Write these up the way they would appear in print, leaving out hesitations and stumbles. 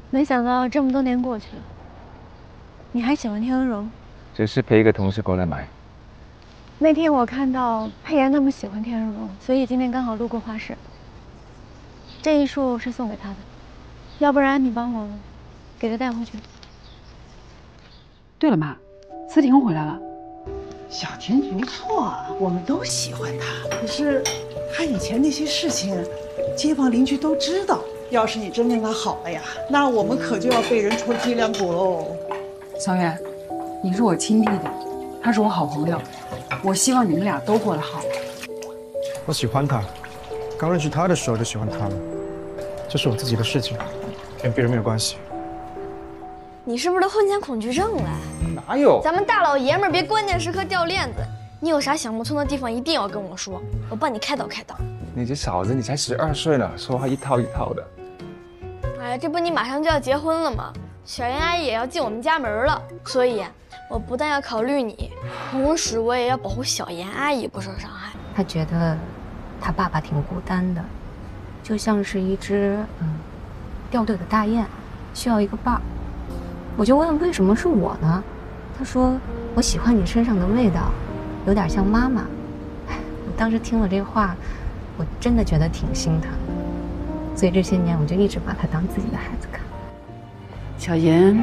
没想到这么多年过去了，你还喜欢天鹅绒？只是陪一个同事过来买。那天我看到佩妍那么喜欢天鹅绒，所以今天刚好路过花市。这一束是送给她的，要不然你帮我给她带回去。对了，妈，思婷回来了。小田不错啊，我们都喜欢他。可是他以前那些事情，街坊邻居都知道。要是你真跟他好了呀，那我们可就要被人戳脊梁骨喽。小远，你是我亲弟弟，他是我好朋友，我希望你们俩都过得好。我喜欢他，刚认识他的时候就喜欢他了，这是我自己的事情，跟别人没有关系。你是不是得婚前恐惧症了？哪有？咱们大老爷们儿别关键时刻掉链子。你有啥想不通的地方，一定要跟我说，我帮你开导开导。你这嫂子，你才12岁呢，说话一套一套的。哎，这不你马上就要结婚了吗？小妍阿姨也要进我们家门了，所以我不但要考虑你，同时我也要保护小妍阿姨不受伤害。他觉得他爸爸挺孤单的，就像是一只掉队的大雁，需要一个伴儿。我就问为什么是我呢？他说我喜欢你身上的味道，有点像妈妈。哎，我当时听了这话，我真的觉得挺心疼的。所以这些年我就一直把他当自己的孩子看。小妍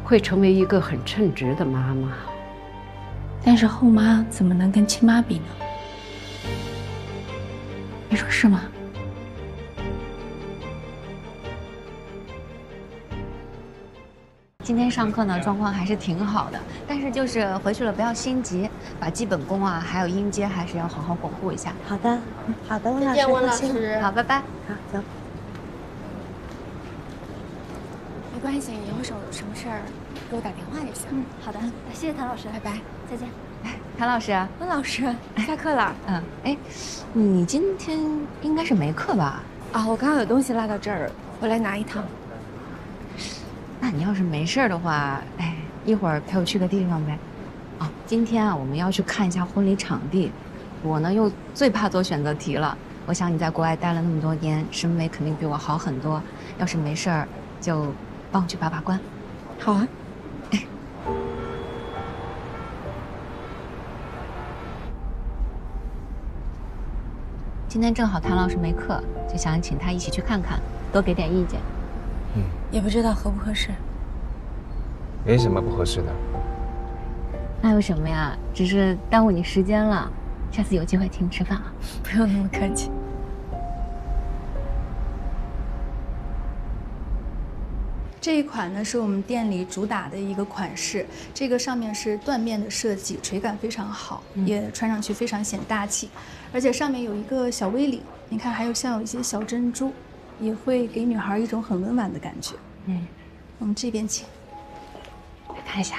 会成为一个很称职的妈妈，但是后妈怎么能跟亲妈比呢？你说是吗？今天上课呢，状况还是挺好的，但是就是回去了不要心急，把基本功啊，还有音阶还是要好好巩固一下。好的，好的，温老师。再见，温老师。好，拜拜。好，走。没关系，以后有什么事儿给我打电话就行。好的，谢谢谭老师，拜拜，再见。谭老师，温老师，下课了。哎，你今天应该是没课吧？啊，我刚刚有东西落到这儿，回来拿一趟。那你要是没事的话，哎，一会儿陪我去个地方呗。哦，今天啊，我们要去看一下婚礼场地。我呢又最怕做选择题了。我想你在国外待了那么多年，审美肯定比我好很多。要是没事儿，就帮我去把把关。好啊。今天正好谭老师没课，就想请他一起去看看，多给点意见。也不知道合不合适。没什么不合适的。那有什么呀？只是耽误你时间了。下次有机会请你吃饭啊。不用那么客气。这一款呢是我们店里主打的一个款式，这个上面是缎面的设计，垂感非常好，也穿上去非常显大气，而且上面有一个小 V 领，你看还有像有一些小珍珠，也会给女孩一种很温婉的感觉。我们这边请，来看一下。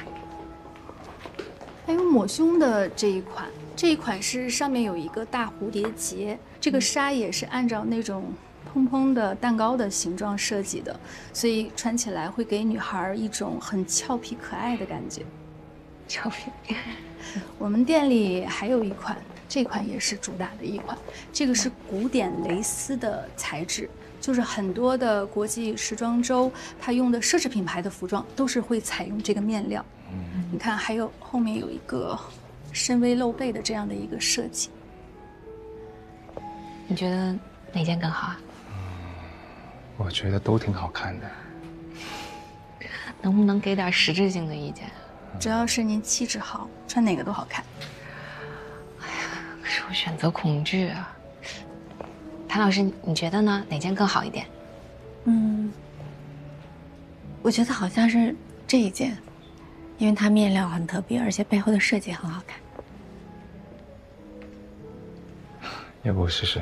还有抹胸的这一款，这一款是上面有一个大蝴蝶结，这个纱也是按照那种蓬蓬的蛋糕的形状设计的，所以穿起来会给女孩一种很俏皮可爱的感觉。俏皮。我们店里还有一款，这款也是主打的一款，这个是古典蕾丝的材质，就是很多的国际时装周，它用的奢侈品牌的服装都是会采用这个面料。你看，还有后面有一个深 V 露背的这样的一个设计。你觉得哪件更好啊？我觉得都挺好看的。能不能给点实质性的意见？只要是您气质好，穿哪个都好看。哎呀，可是我选择恐惧啊。谭老师，你觉得呢？哪件更好一点？我觉得好像是这一件，因为它面料很特别，而且背后的设计很好看。要不我试试？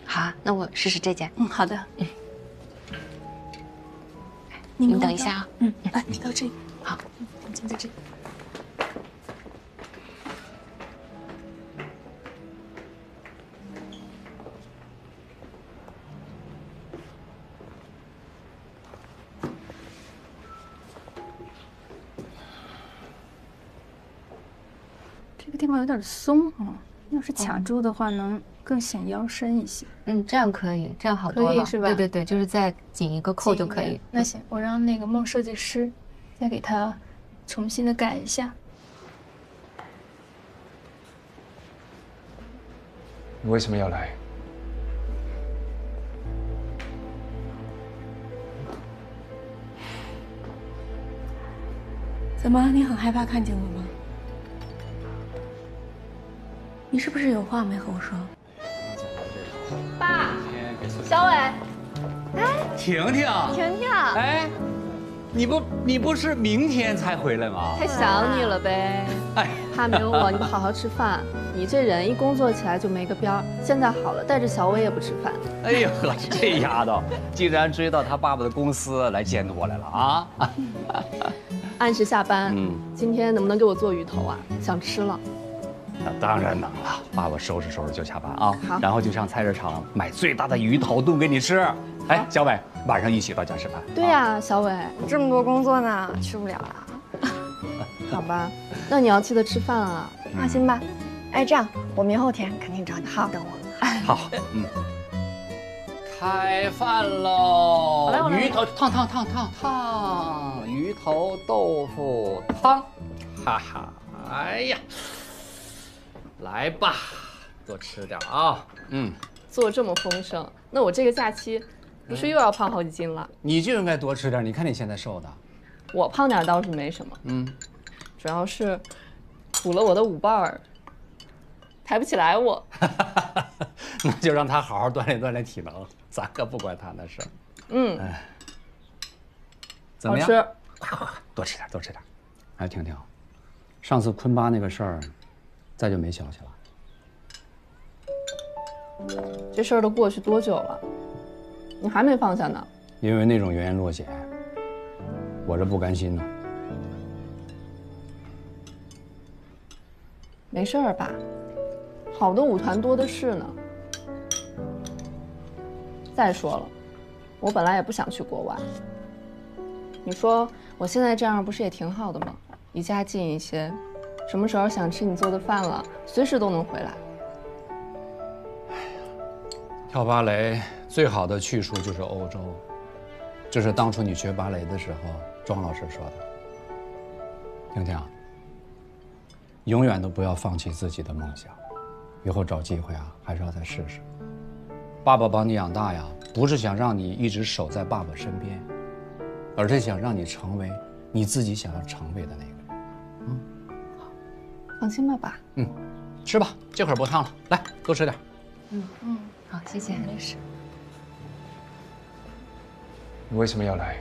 好啊，那我试试这件。好的。你等一下啊。你到这里。好，我们先在这里。这个地方有点松啊，要是卡住的话，能更显腰身一些。这样可以，这样好多了，可以是吧？对对对，就是再紧一个扣就可以。那行，我让那个孟设计师再给他重新的改一下。你为什么要来？怎么，你很害怕看见我吗？你是不是有话没和我说？爸，小伟，婷婷，婷婷，哎，你不是明天才回来吗？太想你了呗。哎，哈明我，你不好好吃饭，你这人一工作起来就没个边儿。现在好了，带着小伟也不吃饭。哎呦呵，这丫头竟然追到他爸爸的公司来监督我来了啊！按时下班。今天能不能给我做鱼头啊？想吃了。那当然能了，爸爸收拾收拾就下班啊，好，然后就上菜市场买最大的鱼头炖给你吃。哎，小伟，晚上一起到家吃饭。对呀，小伟，这么多工作呢，吃不了啊。好吧，那你要记得吃饭啊。放心吧，哎，这样我明后天肯定找你好等我。好，开饭喽！好嘞，鱼头烫，鱼头豆腐汤，哈哈，哎呀，来吧，多吃点啊。做这么丰盛，那我这个假期不是又要胖好几斤了？你就应该多吃点，你看你现在瘦的。我胖点倒是没什么，主要是补了我的舞伴儿，抬不起来我。那就让他好好锻炼锻炼体能，咱可不管他那事儿。怎么样？好吃，快，多吃点，多吃点。哎，婷婷，上次坤巴那个事儿，再就没消息了。这事儿都过去多久了？你还没放下呢？因为那种原因落险，我这不甘心呢。没事儿吧？好的舞团多的是呢。再说了，我本来也不想去国外。你说我现在这样不是也挺好的吗？离家近一些，什么时候想吃你做的饭了，随时都能回来。跳芭蕾最好的去处就是欧洲，这是当初你学芭蕾的时候庄老师说的。婷婷，永远都不要放弃自己的梦想，以后找机会啊，还是要再试试。爸爸把你养大呀，不是想让你一直守在爸爸身边，而是想让你成为你自己想要成为的那个人。好，放心吧，爸。吃吧，这会儿不烫了，来多吃点。好，谢谢。没事。你为什么要来？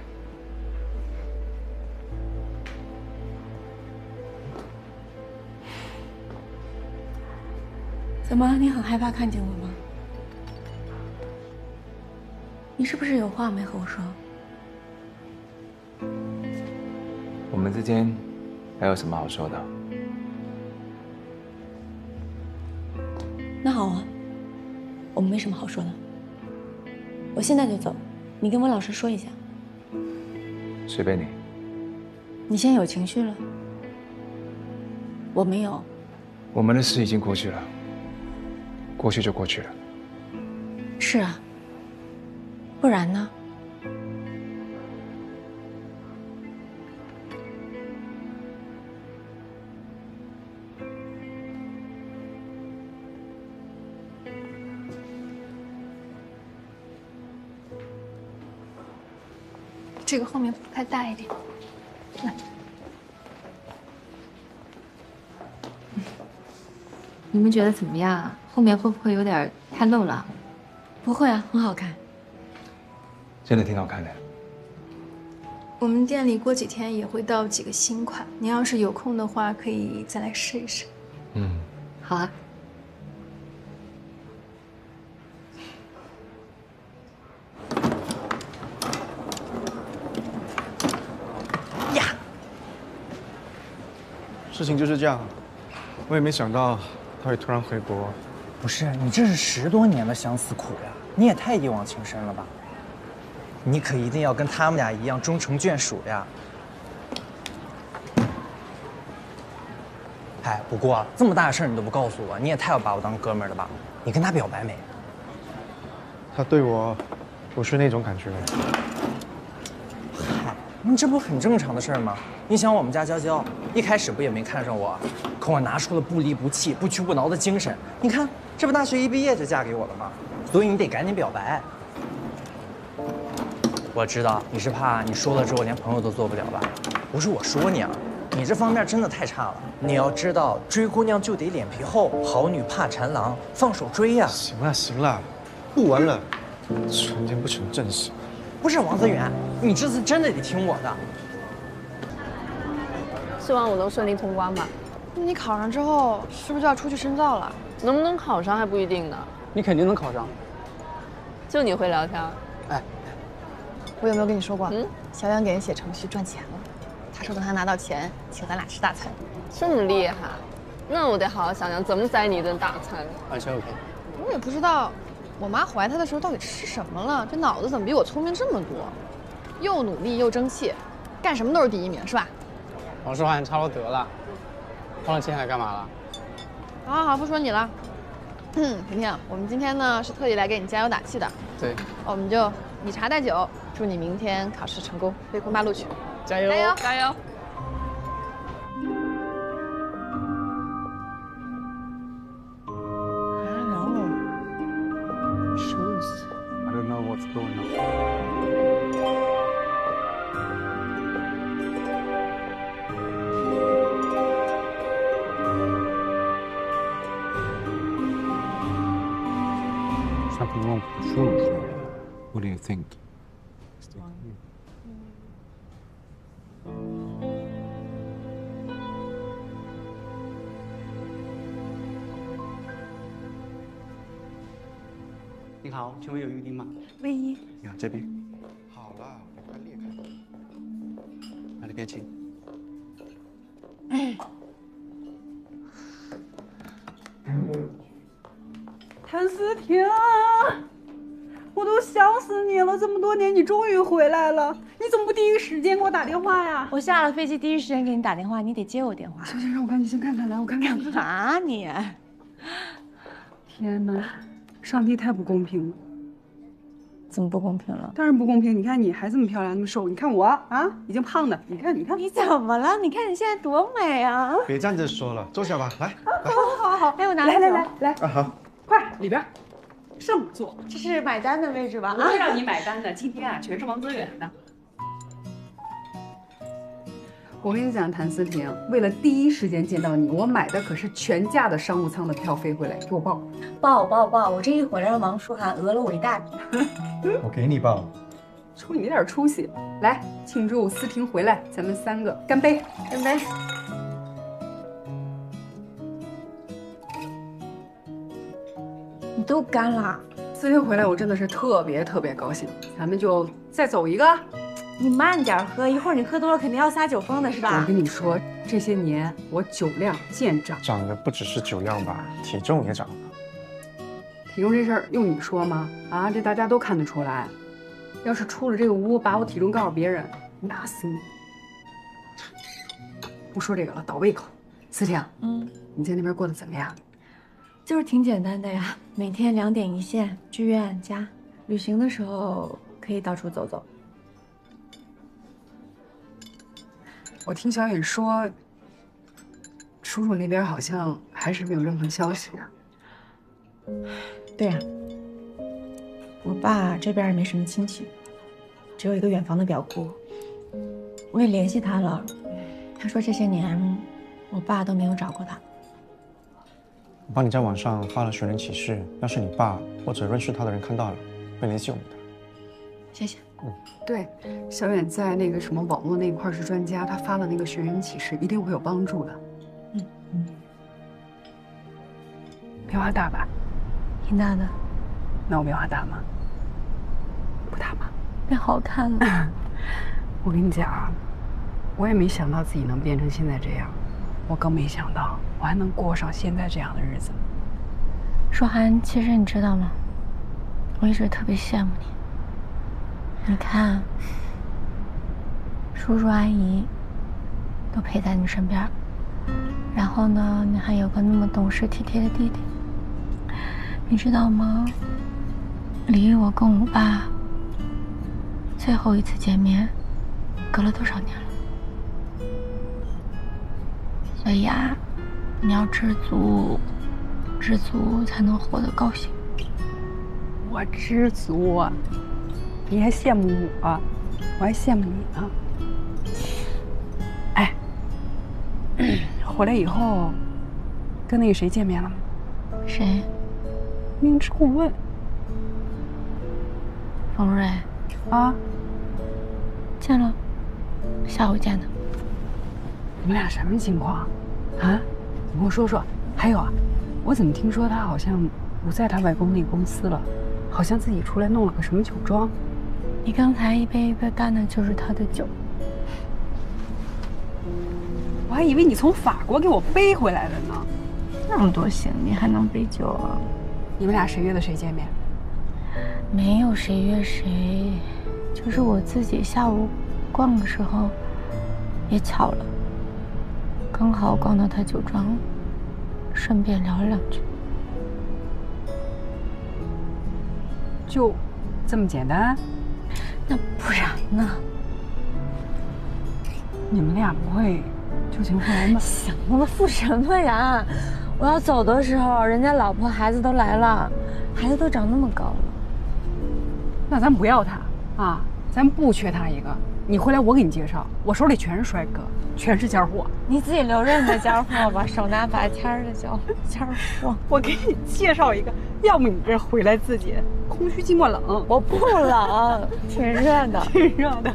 怎么，你很害怕看见我吗？你是不是有话没和我说？我们之间还有什么好说的？那好啊，我们没什么好说的。我现在就走，你跟我老师说一下。随便你。你现在有情绪了？我没有。我们的事已经过去了，过去就过去了。是啊，不然呢？这个后面太大一点，来。你们觉得怎么样啊？后面会不会有点太露了？不会啊，很好看。真的挺好看的。我们店里过几天也会到几个新款，您要是有空的话，可以再来试一试。好啊。事情就是这样，我也没想到他会突然回国。不是你这是10多年的相思苦呀，你也太一往情深了吧？你可一定要跟他们俩一样终成眷属呀！哎，不过这么大的事儿你都不告诉我，你也太要把我当哥们儿了吧？你跟他表白没？他对我不是那种感觉。嗨，你这不很正常的事儿吗？你想我们家娇娇一开始不也没看上我，可我拿出了不离不弃、不屈不挠的精神。你看，这不大学一毕业就嫁给我了吗？所以你得赶紧表白。我知道你是怕你说了之后连朋友都做不了吧？不是我说你啊，你这方面真的太差了。你要知道，追姑娘就得脸皮厚，好女怕缠郎，放手追呀。行了行了，不玩了，成天不成正事。不是王泽远，你这次真的得听我的。希望我能顺利通关吧。那你考上之后是不是就要出去深造了？能不能考上还不一定呢。你肯定能考上。就你会聊天。哎，我有没有跟你说过？小杨给人写程序赚钱了，他说等他拿到钱，请咱俩吃大餐。这么厉害，那我得好好想想怎么宰你一顿大餐。完全 OK。我也不知道，我妈怀他的时候到底吃什么了，这脑子怎么比我聪明这么多？又努力又争气，干什么都是第一名，是吧？王书涵差不多得了，忘了接下来干嘛了？好好，不说你了。婷婷，我们今天呢是特意来给你加油打气的。对，我们就以茶代酒，祝你明天考试成功，被坤爸录取。加油！加油！加油！ I don't know what's going on. Something wrong with the shoes. What do you think? Stay 你好，请问有预定吗？魏一，你好，这边。好了，快裂开。那里边请。谭思婷，我都想死你了，这么多年你终于回来了，你怎么不第一时间给我打电话呀？我下了飞机第一时间给你打电话，你得接我电话。行行，让我赶紧先看看，来，我看看。干嘛你？天哪，上帝太不公平了！怎么不公平了？当然不公平！你看你还这么漂亮，那么瘦，你看我啊，已经胖的，你看，你看。你怎么了？你看你现在多美啊！别站着说了，坐下吧，来。好，哎，我拿来，啊好，快里边，上座。这是买单的位置吧？不会让你买单的，今天啊全是王泽远的。我跟你讲，谭思婷，为了第一时间见到你，我买的可是全价的商务舱的票飞回来，给我报。报！我这一会儿让王书涵讹了我一大笔。我给你报。瞅你那点出息，来庆祝思婷回来，咱们3个干杯！干杯！你都干了。思婷回来，我真的是特别高兴，咱们就再走一个。你慢点喝，一会儿你喝多了肯定要撒酒疯的是吧？我跟你说，这些年我酒量见长，长得不只是酒量吧，体重也长了。体重这事儿用你说吗？啊，这大家都看得出来。要是出了这个屋，把我体重告诉别人，打死你！不说这个了，倒胃口。思婷，你在那边过得怎么样？就是挺简单的呀，每天2点一线，剧院家，旅行的时候可以到处走走。我听小远说，叔叔那边好像还是没有任何消息啊。对呀，我爸这边也没什么亲戚，只有一个远房的表姑。我也联系他了，他说这些年我爸都没有找过他。我帮你在网上发了寻人启事，要是你爸或者认识他的人看到了，会联系我们的。谢谢。对，小远在那个什么网络那一块是专家，他发了那个寻人启事，一定会有帮助的。变化大吧？挺大的。那我变化大吗？不大吗？变好看了。我跟你讲，我也没想到自己能变成现在这样，我更没想到我还能过上现在这样的日子。舒涵，其实你知道吗？我一直特别羡慕你。你看，叔叔阿姨都陪在你身边，然后呢，你还有个那么懂事体贴的弟弟。你知道吗？离我跟我爸最后一次见面，隔了多少年了？所以啊，你要知足，知足才能活得高兴。我知足，你还羡慕我，我还羡慕你呢。哎，回来以后跟那个谁见面了吗？谁？明知故问。冯瑞。啊，见了，下午见的。你们俩什么情况？啊，你跟我说说。还有啊，我怎么听说他好像不在他外公那公司了，好像自己出来弄了个什么酒庄。你刚才一杯一杯干的就是他的酒。我还以为你从法国给我背回来了呢。那么多行李还能背酒啊？你们俩谁约的谁见面？没有谁约谁，就是我自己下午逛的时候，也巧了，刚好逛到他酒庄，顺便聊了两句。就这么简单？那不然呢？你们俩不会旧情复燃吧？行了，复什么燃？我要走的时候，人家老婆孩子都来了，孩子都长那么高了。那咱不要他啊，咱不缺他一个。你回来我给你介绍，我手里全是帅哥，全是尖货。你自己留着你的尖货吧，手拿把掐的尖货。我给你介绍一个，要么你这回来自己空虚寂寞冷。我不冷，挺热的，挺热的。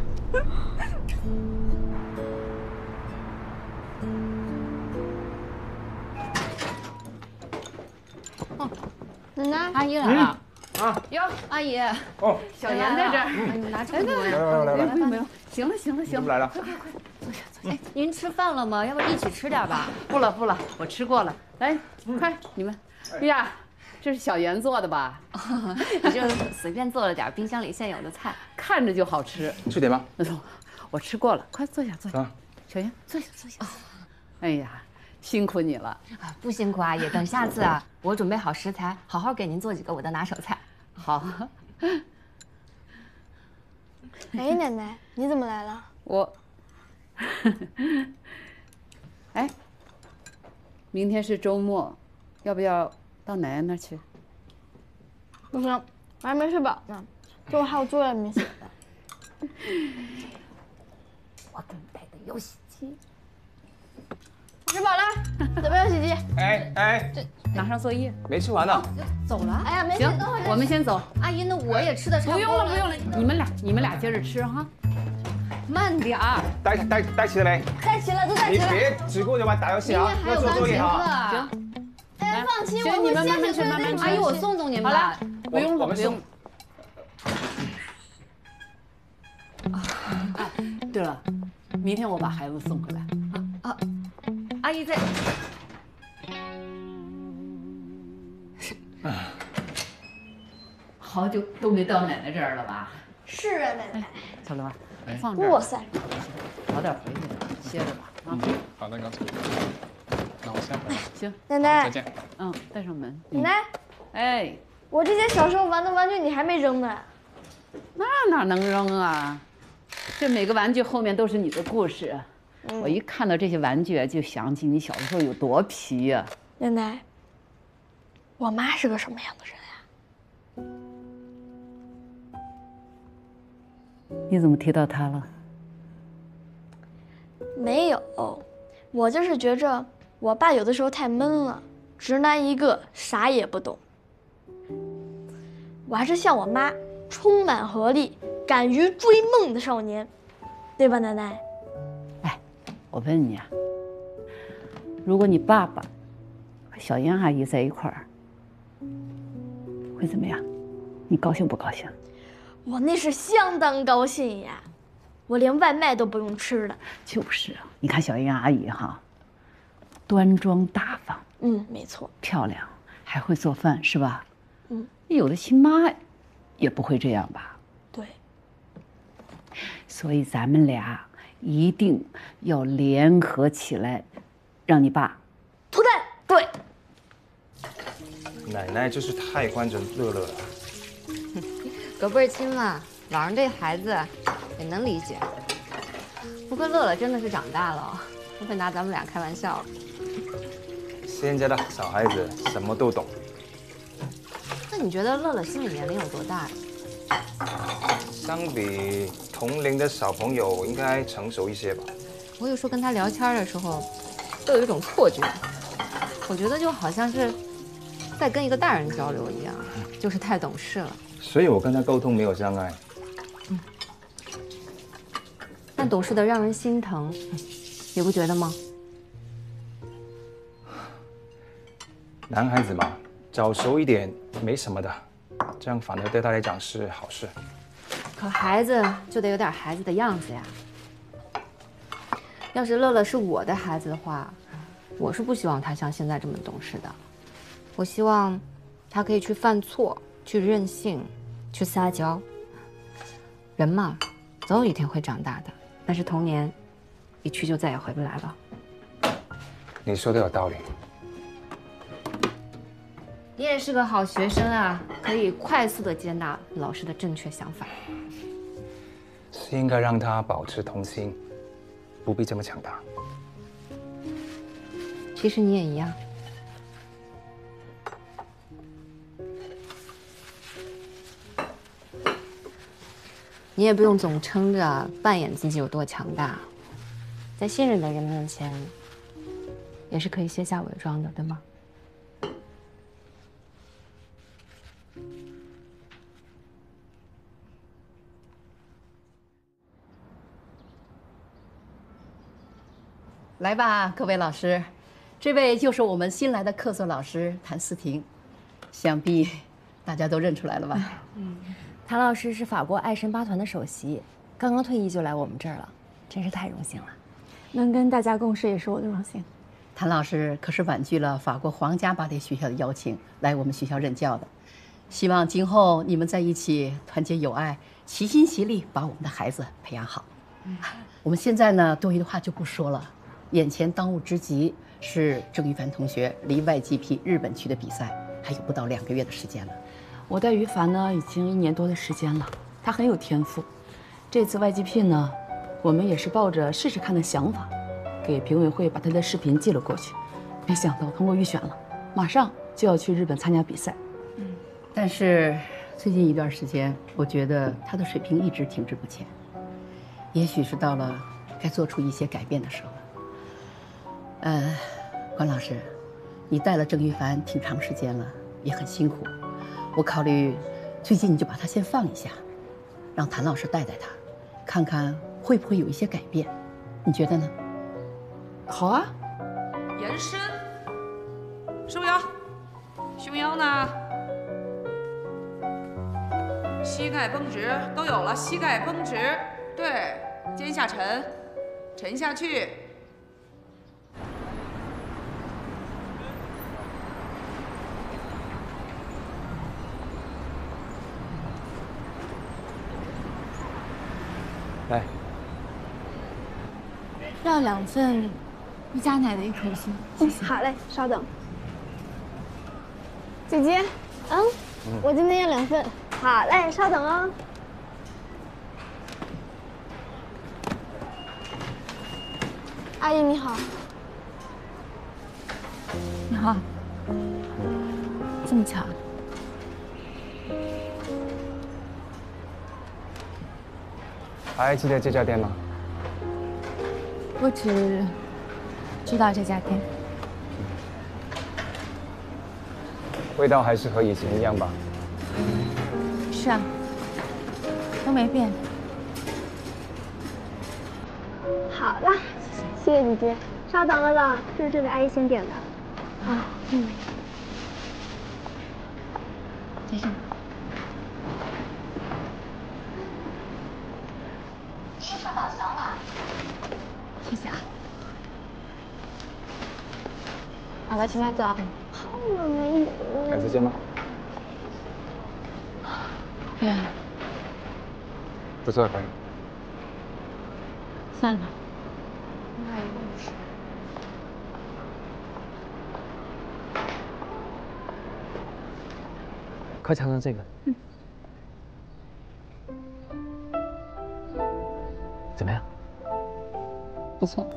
奶奶，阿姨来了。啊哟，阿姨。哦，小妍在这儿。你拿这么多呀？来，不用不用。行了行了行了。来了。快，坐下坐下。哎，您吃饭了吗？要不一起吃点吧？不了不了，我吃过了。来，快你们。哎呀，这是小妍做的吧？你就随便做了点冰箱里现有的菜，看着就好吃。吃点吧。我吃过了，快坐下坐下。小妍，坐下坐下。哎呀。辛苦你了啊！不辛苦，阿姨。等下次啊，我准备好食材，好好给您做几个我的拿手菜。好。哎，奶奶，你怎么来了？我。哎，明天是周末，要不要到奶奶那儿去？不行，我还没吃饱呢，中午还有作业没写呢。我给你带的有洗机。吃饱了，怎么有洗机？哎，这拿上作业，没吃完呢。走了？哎呀，没事，行，我们先走。阿姨，那我也吃的差不多了。不用了，你们俩接着吃哈。慢点儿。带齐了没？带齐了，都带齐了。你别只顾着玩打游戏啊，要做作业啊。行。哎，放心，行，你们慢慢吃，慢慢吃。阿姨，我送你们。好了，不用了，不用。啊，对了，明天我把孩子送回来。啊。阿姨在。好久都没到奶奶这儿了吧？是啊，奶奶。小刘，放这儿。哇塞！早点回去，歇着吧。啊。好的，那我先回来。行，奶奶。再见。带上门。奶奶。哎，我这些小时候玩的玩具你还没扔呢。那哪能扔啊？这每个玩具后面都是你的故事。我一看到这些玩具，就想起你小时候有多皮呀。奶奶，我妈是个什么样的人呀？你怎么提到她了？没有，我就是觉着我爸有的时候太闷了，直男一个，啥也不懂。我还是像我妈，充满活力、敢于追梦的少年，对吧，奶奶？我问你啊，如果你爸爸和小燕阿姨在一块儿，会怎么样？你高兴不高兴？我那是相当高兴呀，我连外卖都不用吃了。就是啊，你看小燕阿姨哈，端庄大方，没错，漂亮，还会做饭，是吧？有的亲妈也不会这样吧？对。所以咱们俩一定要联合起来，让你爸脱单。对。奶奶就是太惯着乐乐了。隔辈儿亲嘛，老人对孩子也能理解。不过乐乐真的是长大了，不会拿咱们俩开玩笑了。现在的小孩子什么都懂。那你觉得乐乐心理年龄有多大呀？相比同龄的小朋友，应该成熟一些吧。我有时候跟他聊天的时候，都有一种错觉，我觉得就好像是在跟一个大人交流一样，就是太懂事了。所以我跟他沟通没有障碍。但懂事的让人心疼，你不觉得吗？男孩子嘛，早熟一点没什么的，这样反而对他来讲是好事。可孩子就得有点孩子的样子呀。要是乐乐是我的孩子的话，我是不希望他像现在这么懂事的。我希望他可以去犯错，去任性，去撒娇。人嘛，总有一天会长大的。但是童年一去就再也回不来了。你说的有道理。你也是个好学生啊，可以快速的接纳老师的正确想法。是应该让他保持童心，不必这么强大。其实你也一样。你也不用总撑着扮演自己有多强大，在信任的人面前，也是可以卸下伪装的，对吗？来吧，各位老师，这位就是我们新来的客座老师谭思婷，想必大家都认出来了吧？谭老师是法国爱神八团的首席，刚刚退役就来我们这儿了，真是太荣幸了。能跟大家共事也是我的荣幸。谭老师可是婉拒了法国皇家芭蕾学校的邀请，来我们学校任教的。希望今后你们在一起团结友爱，齐心协力把我们的孩子培养好。我们现在呢，多余的话就不说了，眼前当务之急是郑一凡同学离YGP 日本区的比赛还有不到2个月的时间了。我带于凡呢已经1年多的时间了，他很有天赋。这次 YGP 呢，我们也是抱着试试看的想法，给评委会把他的视频寄了过去，没想到通过预选了，马上就要去日本参加比赛。但是最近一段时间，我觉得他的水平一直停滞不前，也许是到了该做出一些改变的时候了。关老师，你带了郑一凡挺长时间了，也很辛苦。我考虑，最近你就把他先放一下，让谭老师带带他，看看会不会有一些改变，你觉得呢？好啊。延伸，收腰，胸腰呢？膝盖绷直，都有了。膝盖绷直，对，肩下沉，沉下去。来，要2份一加奶的一口心。好嘞，稍等。姐姐，我今天要2份。好嘞，稍等哦。阿姨你好。你好。这么巧。还记得这家店吗？我只知道这家店。味道还是和以前一样吧？是啊，都没变。好了，谢谢姐姐。稍等了啦，这是这位阿姨先点的。啊，谢谢。吃饭到小马。谢谢啊。好了，请慢走。好冷啊，一会改次见吗？不错，可以。算了。快尝尝这个。怎么样？不错。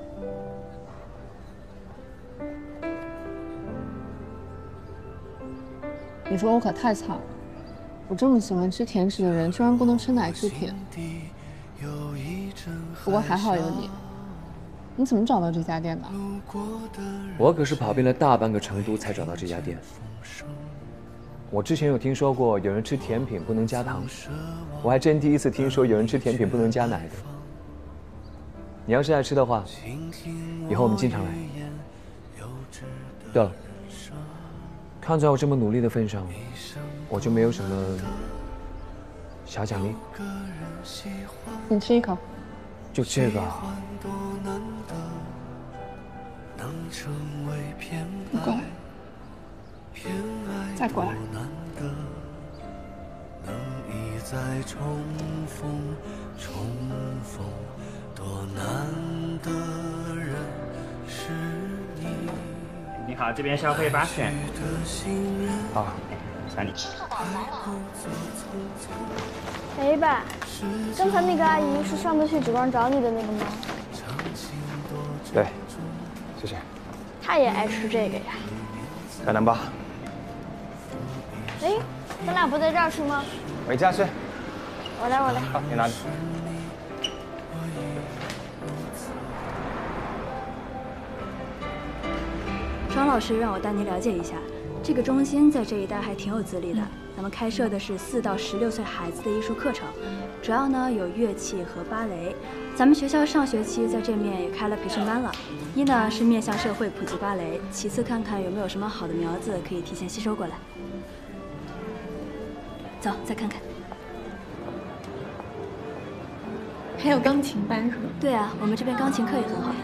你说我可太惨了，我这么喜欢吃甜食的人，居然不能吃奶制品。不过还好有你。你怎么找到这家店的？我可是跑遍了大半个成都才找到这家店。我之前有听说过有人吃甜品不能加糖，我还真第一次听说有人吃甜品不能加奶的。你要是爱吃的话，以后我们经常来。对了，看在我这么努力的份上，我就没有什么小奖励。你吃一口。就这个啊。你过来，再过来。你好，这边消费8选。好，3里。哎爸，刚才那个阿姨是上次去酒庄找你的那个吗？对，谢谢。她也爱吃这个呀。可能吧。哎，咱俩不在这儿吃吗？回家吃。我来。好，你拿着。庄老师让我带您了解一下，这个中心在这一带还挺有资历的。咱们开设的是4到16岁孩子的艺术课程，主要呢有乐器和芭蕾。咱们学校上学期在这面也开了培训班了。一呢是面向社会普及芭蕾，其次看看有没有什么好的苗子可以提前吸收过来。走，再看看。还有钢琴班是吗？对啊，我们这边钢琴课也很好呀，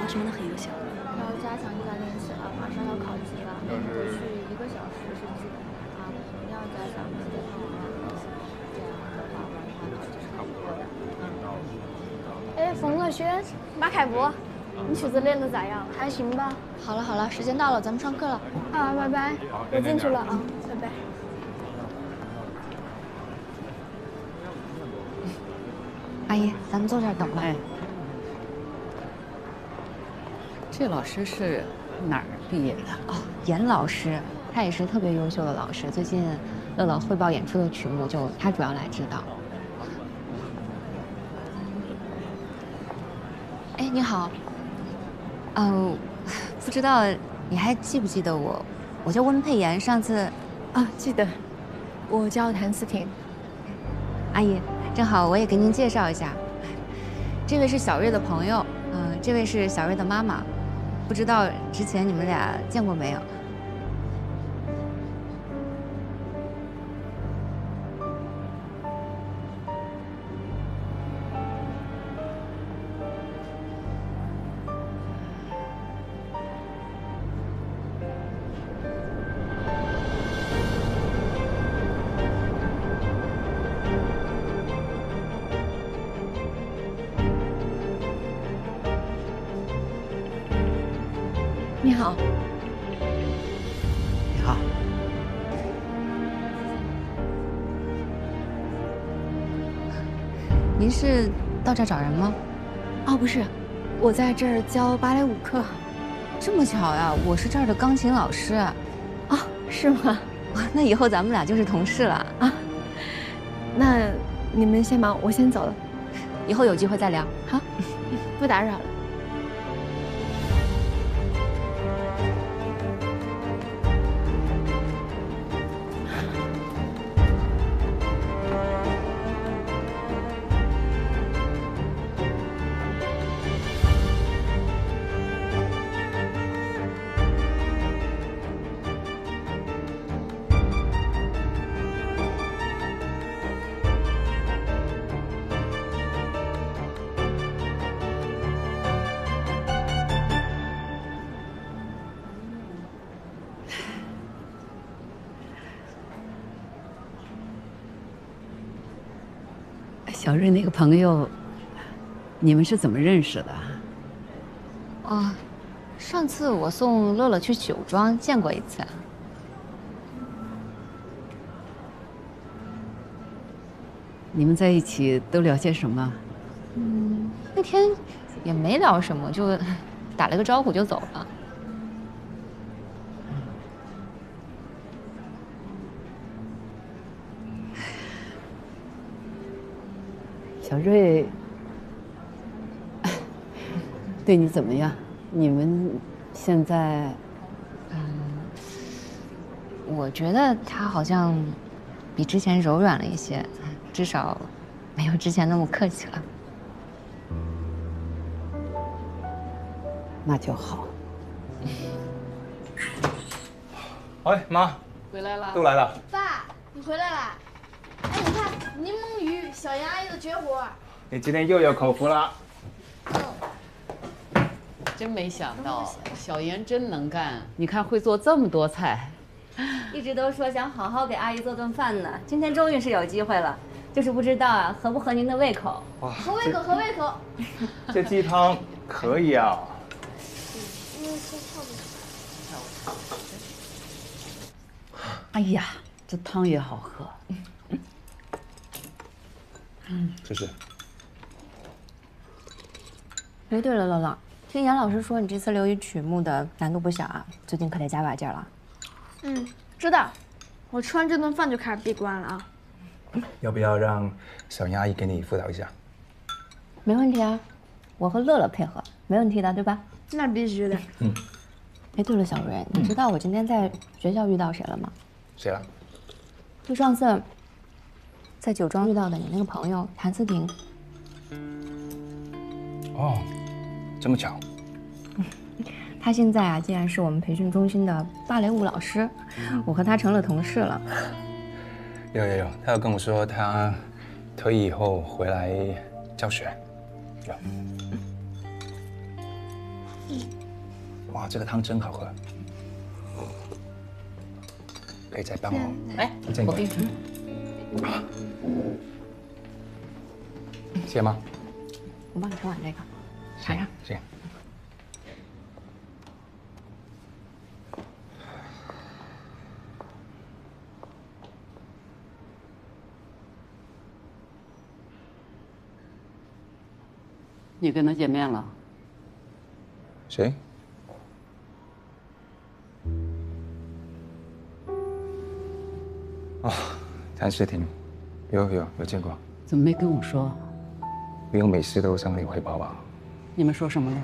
老师们都很优秀。要加强一下练习了，马上要考级了，回去1个小时是基本的啊，一定要加强自己的练习，这样的话不然的话考级是考不过的。哎，冯乐轩，马凯博，你曲子练得咋样？还行吧。好了，时间到了，咱们上课了。啊，拜拜，我进去了啊，拜拜。阿姨，咱们坐这儿等吧。这老师是哪儿毕业的？哦，严老师，他也是特别优秀的老师。最近乐乐汇报演出的曲目，就他主要来指导。哎，你好。不知道你还记不记得我？我叫温佩妍，上次啊，记得。我叫谭思婷。阿姨，正好我也给您介绍一下，这位是小瑞的朋友，这位是小瑞的妈妈。不知道之前你们俩见过没有？你好。你好。您是到这儿找人吗？哦，不是，我在这儿教芭蕾舞课。这么巧呀，我是这儿的钢琴老师。哦，是吗？那以后咱们俩就是同事了啊。那你们先忙，我先走了。以后有机会再聊。好，不打扰了。小瑞那个朋友，你们是怎么认识的？哦，上次我送乐乐去酒庄见过一次。你们在一起都聊些什么？那天也没聊什么，就打了个招呼就走了。小瑞对你怎么样？你们现在……我觉得他好像比之前柔软了一些，至少没有之前那么客气了。那就好。哎，妈，回来了，都来了。爸，你回来啦！哎，你看柠檬鱼，小杨阿姨的绝活。你今天又有口福了。真没想到，小妍真能干。你看会做这么多菜。一直都说想好好给阿姨做顿饭呢，今天终于是有机会了，就是不知道啊合不合您的胃口。合胃口，合胃口。这鸡汤可以啊。哎呀，这汤也好喝。谢谢。哎，对了，乐乐，听严老师说你这次留意曲目的难度不小啊，最近可得加把劲了。知道。我吃完这顿饭就开始闭关了啊。要不要让小杨阿姨给你辅导一下？没问题啊，我和乐乐配合，没问题的，对吧？那必须的。哎，对了，小瑞，你知道我今天在学校遇到谁了吗？谁了？就上次在酒庄遇到的你那个朋友谭思婷。哦，这么巧。他现在啊，竟然是我们培训中心的芭蕾舞老师，我和他成了同事了。有，他有跟我说他退役以后回来教学。有。哇，这个汤真好喝，可以再帮我。哎，我给你。谢谢妈。我帮你盛碗这个，尝尝。谢谢。你跟他见面了？谁？哦，谭诗婷，有见过。怎么没跟我说？不用每次都向你汇报吧？你们说什么了？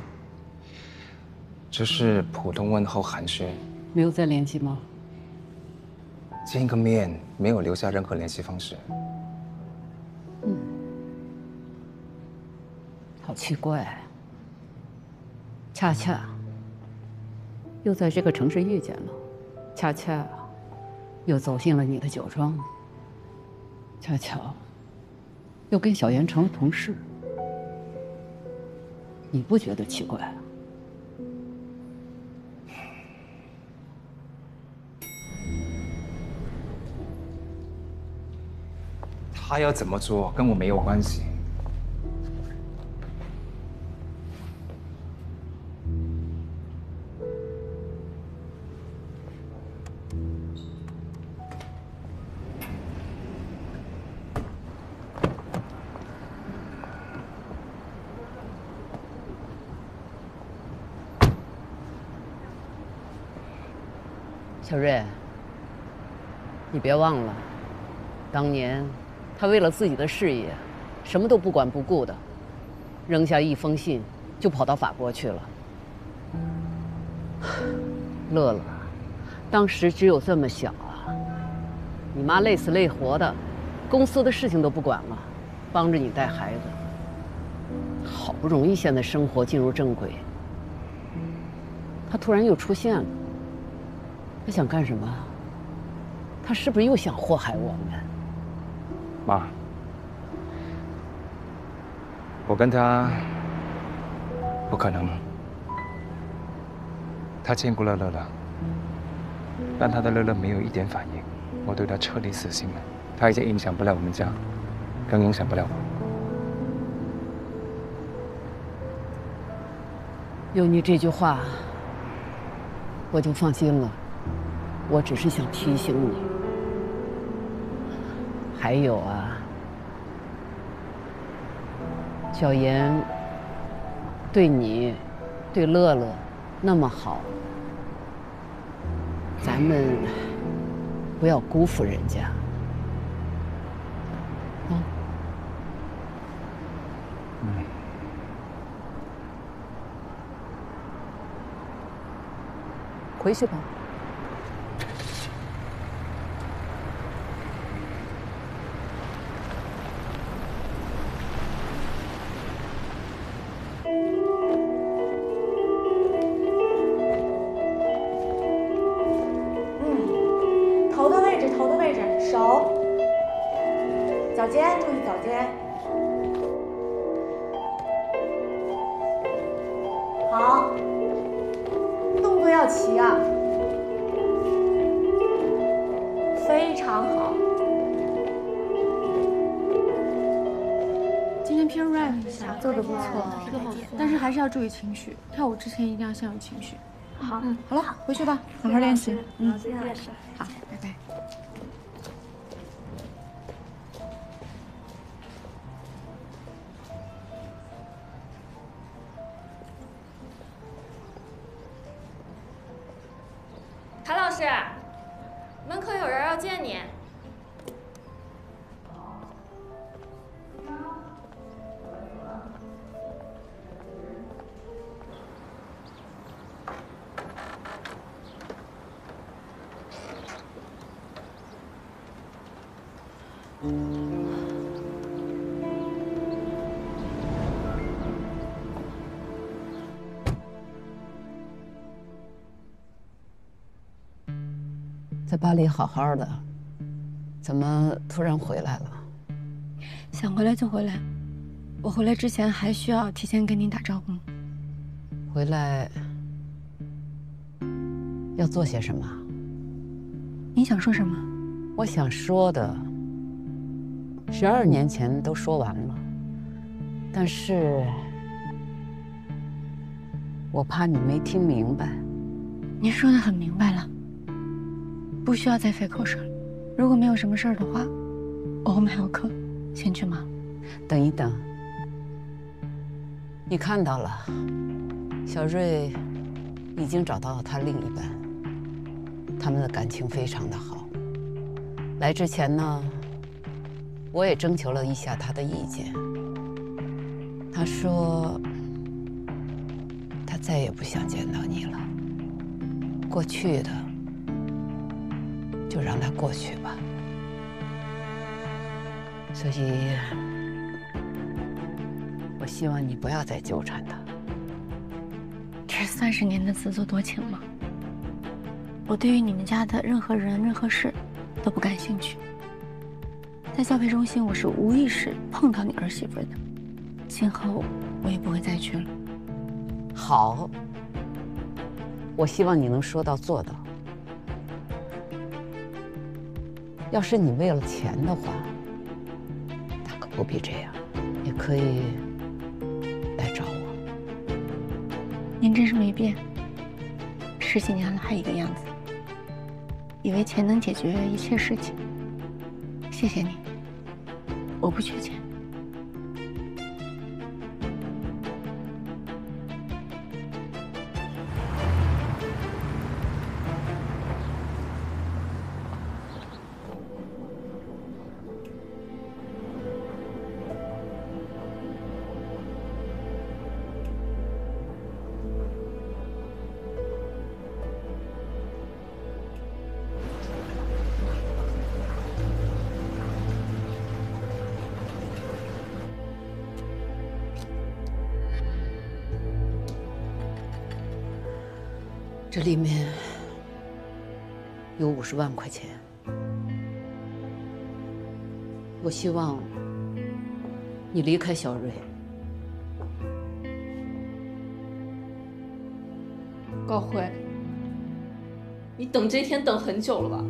只是普通问候寒暄。没有再联系吗？见个面，没有留下任何联系方式。好奇怪，恰恰又在这个城市遇见了，恰恰又走进了你的酒庄，恰巧又跟小妍成了同事，你不觉得奇怪？他要怎么做跟我没有关系。小瑞，你别忘了，当年他为了自己的事业，什么都不管不顾的，扔下一封信就跑到法国去了。乐乐，当时只有这么小啊，你妈累死累活的，公司的事情都不管了，帮着你带孩子。好不容易现在生活进入正轨，他突然又出现了。他想干什么？他是不是又想祸害我们？妈，我跟他不可能。他见过乐乐了，但他的乐乐没有一点反应，我对他彻底死心了。他已经影响不了我们家，更影响不了我。有你这句话，我就放心了。我只是想提醒你，还有啊，小妍对你、对乐乐那么好，咱们不要辜负人家。回去吧。头的位置，头的位置，手，脚尖，注意脚尖。好，动作要齐啊，非常好。今天偏 rap 一下，做的不错，但是还是要注意情绪。跳舞之前一定要先有情绪。好，好了，回去吧，好好练习。谢谢老师。好，拜拜。谭老师，门口有人要见你。在巴黎好好的，怎么突然回来了？想回来就回来。我回来之前还需要提前跟您打招呼。回来要做些什么？您想说什么？我想说的，12年前都说完了，但是我怕你没听明白。您说的很明白了，不需要再费口舌了。如果没有什么事儿的话，我后面还有课，先去忙。等一等，你看到了，小瑞已经找到他另一半，他们的感情非常的好。来之前呢，我也征求了一下他的意见。他说，他再也不想见到你了。过去的就让它过去吧。所以，我希望你不要再纠缠他。这算是您的自作多情吗？我对于你们家的任何人、任何事都不感兴趣。在教培中心，我是无意识碰到你儿媳妇的，今后我也不会再去了。好，我希望你能说到做到。要是你为了钱的话，大可不必这样，也可以来找我。您真是没变，10几年了还一个样子，以为钱能解决一切事情。谢谢你，我不缺钱。这里面有50万块钱，我希望你离开小瑞。高慧，你等这天等很久了吧？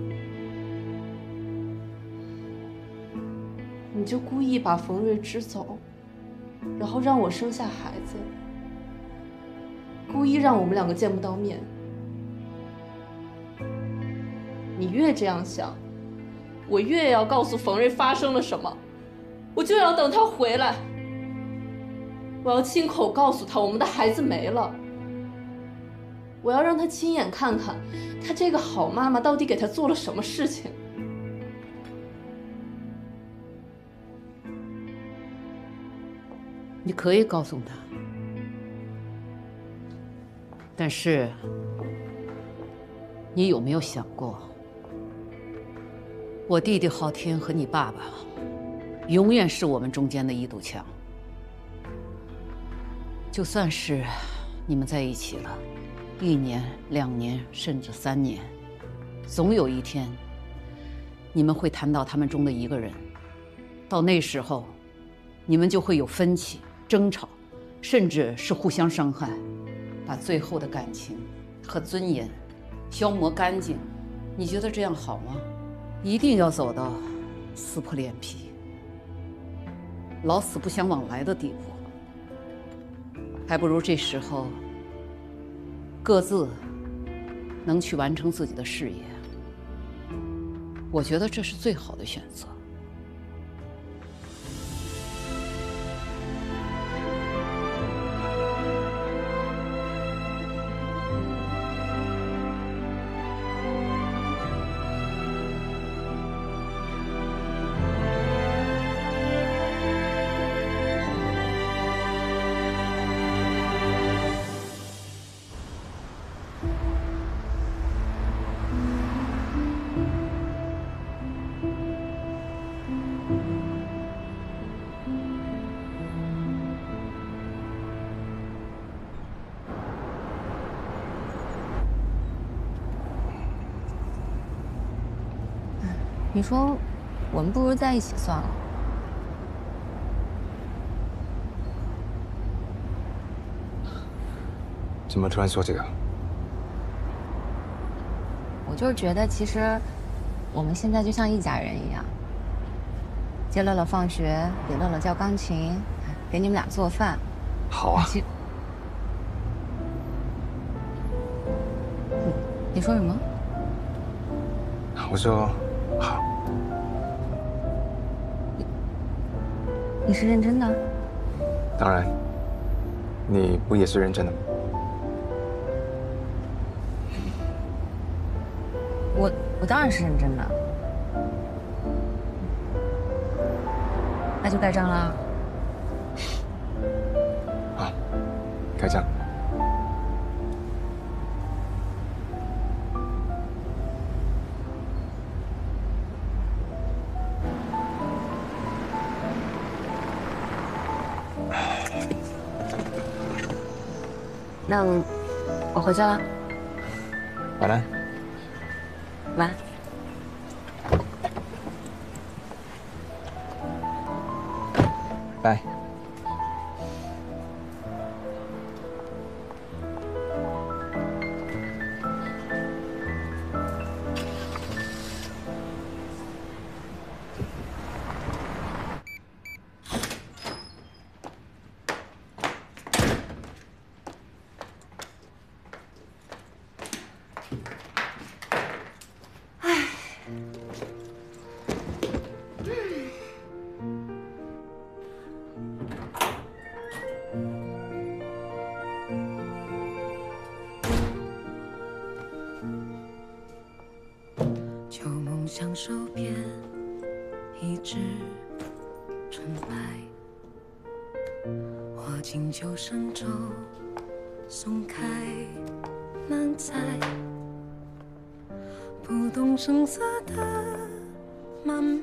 你就故意把冯瑞支走，然后让我生下孩子，故意让我们两个见不到面。你越这样想，我越要告诉冯瑞发生了什么，我就要等他回来。我要亲口告诉他，我们的孩子没了。我要让他亲眼看看，他这个好妈妈到底给他做了什么事情。你可以告诉他，但是你有没有想过，我弟弟昊天和你爸爸永远是我们中间的一堵墙。就算是你们在一起了1年、2年，甚至3年，总有一天，你们会谈到他们中的一个人。到那时候，你们就会有分歧、争吵，甚至是互相伤害，把最后的感情和尊严消磨干净。你觉得这样好吗？一定要走到撕破脸皮、老死不相往来的地步。还不如这时候各自能去完成自己的事业。我觉得这是最好的选择。你说，我们不如在一起算了。怎么突然说这个？我就是觉得，其实我们现在就像一家人一样。接乐乐放学，给乐乐教钢琴，给你们俩做饭。好啊。你说什么？我说好。你是认真的？当然，你不也是认真的吗？我当然是认真的。那就盖章了。好，盖章。那我回家了。晚安。晚安。拜。旧梦像手边一枝纯白，花径旧生舟，松开难猜，不动声色的慢慢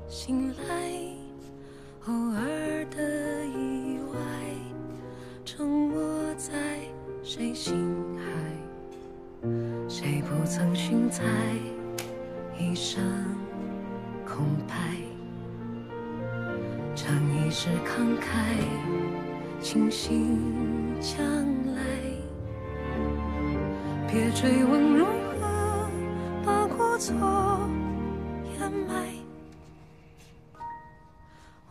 醒来，偶尔的意外沉没在谁心海，谁不曾寻猜一生空白，逞一时慷慨，清醒将来，别追问如何把过错掩埋，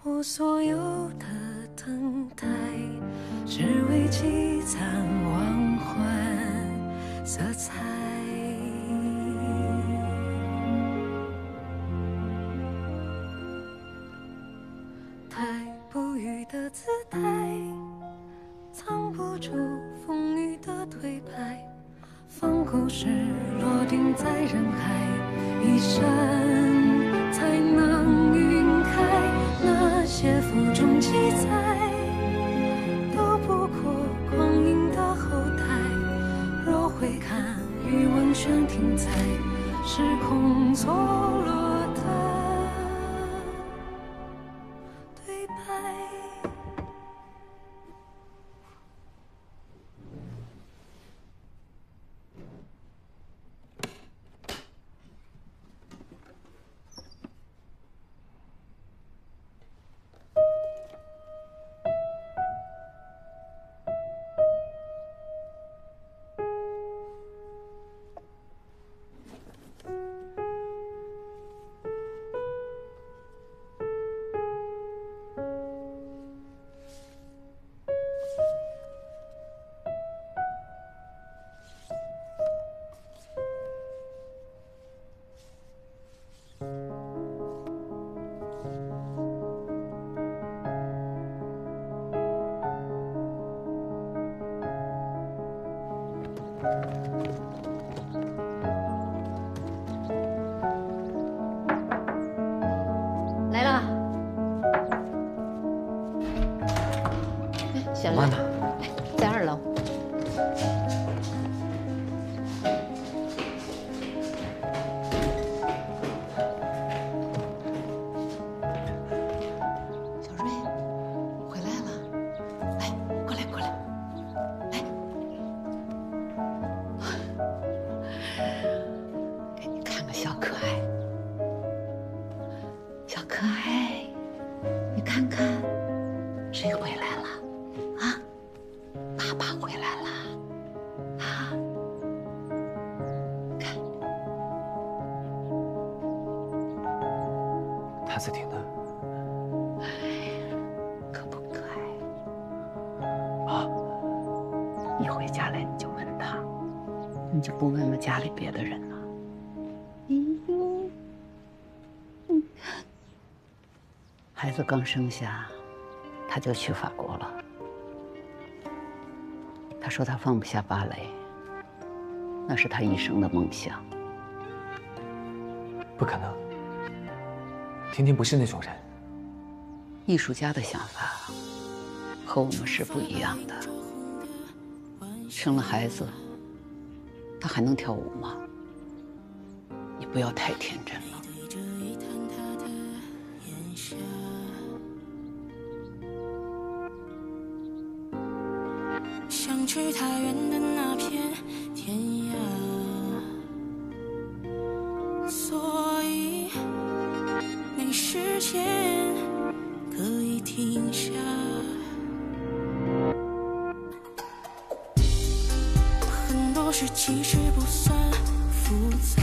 我所有的等待，只为积攒忘欢色彩。太不语的姿态，是落定在人海，一生才能晕开。那些负重记载，都不过光阴的后台。若回看，余温泉停在时空错落的对白。来了，哎，小慢点，在2楼。小瑞，回来了，来，过来，过来，来，给你看个小可爱。小可爱，你看看，谁回来了？啊，爸爸回来了，啊，看，他在听呢。可不可爱？啊，一回家来你就问他，你就不问问家里别的人呢？哎呦，你看。孩子刚生下，他就去法国了。他说他放不下芭蕾，那是他一生的梦想。不可能，婷婷不是那种人。艺术家的想法和我们是不一样的。生了孩子，他还能跳舞吗？你不要太天真了。想去太远的那片天涯，所以没时间可以停下。很多事其实不算复杂，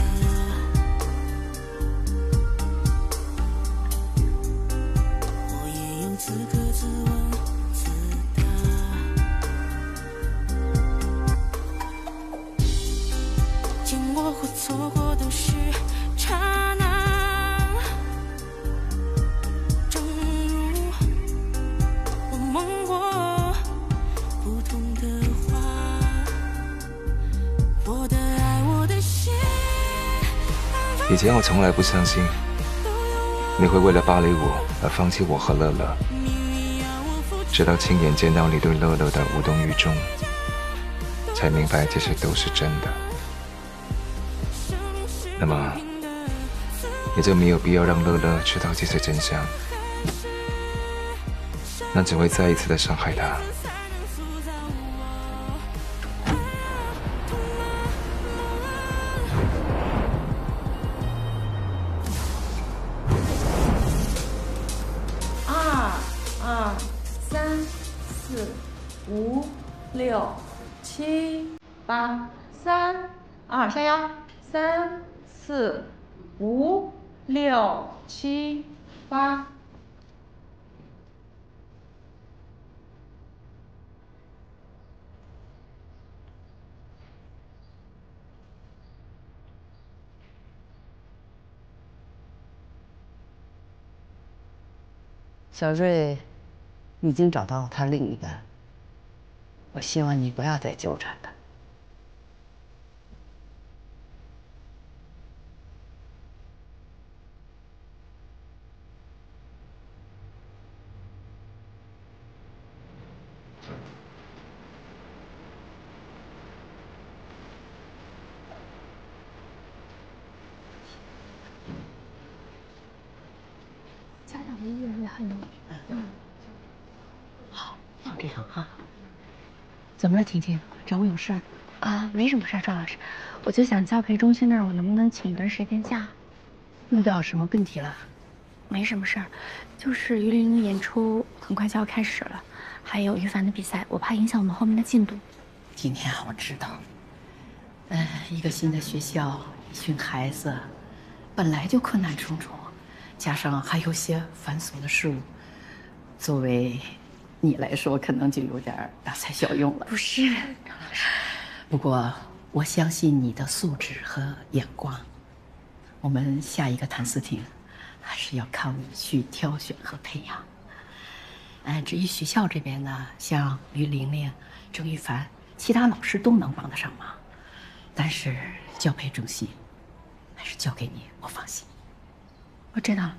我也有资格自问自答。见过或错过都是刹那，正如我梦过不同的花，我的爱，我的心。以前我从来不相信你会为了芭蕾舞而放弃我和乐乐，直到亲眼见到你对乐乐的无动于衷，才明白这些都是真的。那么，也就没有必要让乐乐知道这些真相，那只会再一次的伤害他。2、2、3、4、5、6、7、8、3、2下腰，3、4、5、6、7、8。小瑞已经找到他另一半，我希望你不要再纠缠他。这样哈。怎么了，婷婷？找我有事儿？啊，没什么事儿，赵老师，我就想教培中心那儿，我能不能请一段时间假？遇到什么问题了？没什么事儿，就是于玲的演出很快就要开始了，还有于凡的比赛，我怕影响我们后面的进度。今天啊，我知道，一个新的学校，一群孩子，本来就困难重重，加上还有些繁琐的事务，作为你来说，可能就有点大材小用了。不是，赵老师。不过我相信你的素质和眼光，我们下一个谭思婷，还是要靠你去挑选和培养。至于学校这边呢，像于玲玲、郑玉凡，其他老师都能帮得上忙，但是教培中心还是交给你，我放心。我知道了。